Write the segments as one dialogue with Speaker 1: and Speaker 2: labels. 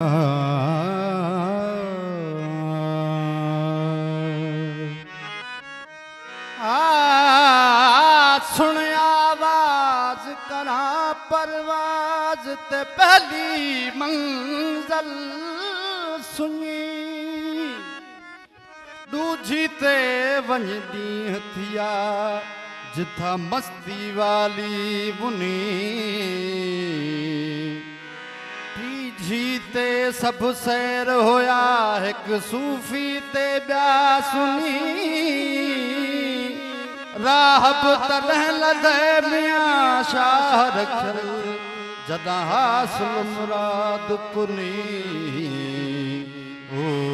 Speaker 1: सुन आवाज करा परवाज ते पहली मंजल सुनी दूजी ते वंजदी हथिया जिथा मस्ती वाली बुनी तीजी ते सब सैर होया एक सूफी ते ब्या सुनी राहब तलह लदे मियां शाह रखल जदा हासिल मुराद पुनी ओ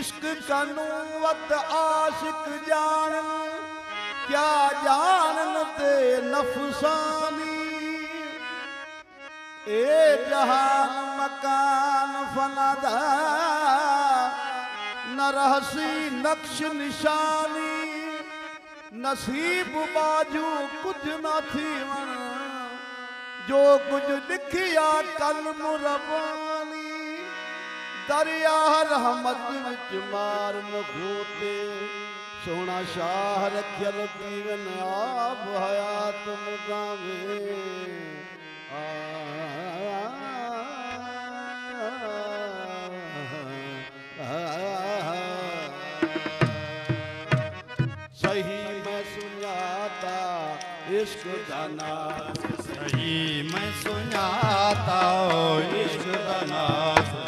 Speaker 2: इश्क कनूवत आशिक जानन क्या जानन ते नफसानी ए जहान मकान फनादा न रहसी नक्श निशानी नसीब बाजू कुछ न थी वन जो कुछ लिखिया कल मुरबानी दरिया रहमत विच मार न खोते सोना शाह रखियल पीवन आप हयात मुकामे सही मैं सुनाता इश्क दा नाज
Speaker 1: सही मैं सुनाता इश्क दा नाज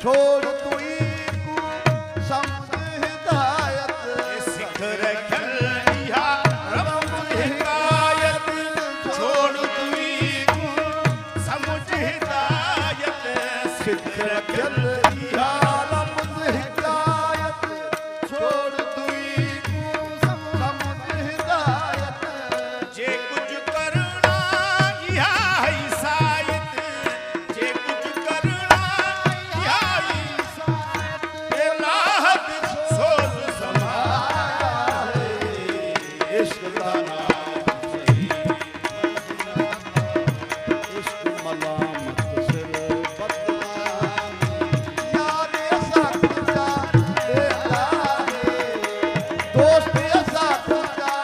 Speaker 2: छोड़ तुई को समझ हिदायत
Speaker 1: सिख रखल इहा रब हिदायत छोड़ तुई को समझ हिदायत
Speaker 2: सिख रखल इहा रब हिदायत छोड़ तुई को समझ हिदायत
Speaker 1: जे कुछ करना इहा है सायत जे कुछ करना इहा है सायत इलाहत सोच समाए
Speaker 2: इश्क दा नाम इश्क मलामत सिर बदनाम यार ऐसा खुदा देता है दोस्त ऐसा खुदा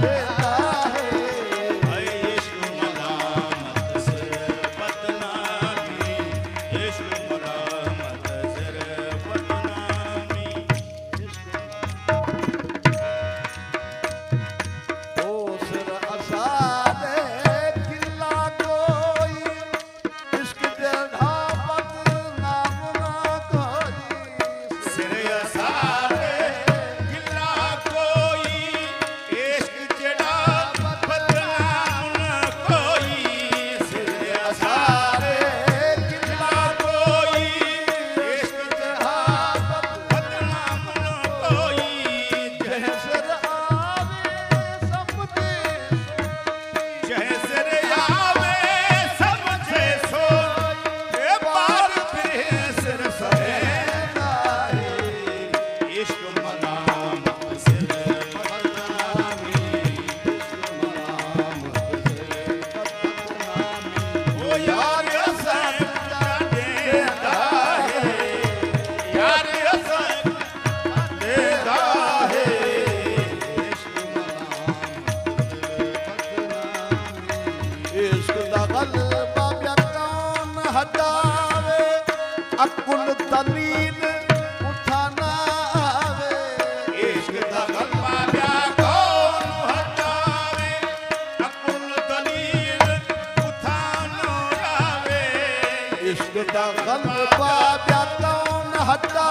Speaker 2: देता है
Speaker 1: इश्क मलामत सिर बदनामी इश्क मलामत सिर बदनामी
Speaker 2: ओ सिर असारे किला कोई इश्क जगह बदनाम ना कोई
Speaker 1: सिर असारे गिला कोई इश्क जड़ा बदनाम न कोई सिर असारे गिला कोई इश्क जड़ा बदनाम न कोई
Speaker 2: जैसर आवे समझे
Speaker 1: जैसे रे आवे समझे सो ए बार फिर सिर सहे इश्क मलामत सिर बदनामी ओ यार असन देदा है यार असन देदा है इश्क
Speaker 2: इश्क दा गलबा ब्या कौन हटावे अकुल दलील उठाना आवे
Speaker 1: इश्क दा गलबा ब्या कौन हटावे अकुल दलील उठानो आवे
Speaker 2: इश्क दा गलबा ब्या कौन हटावे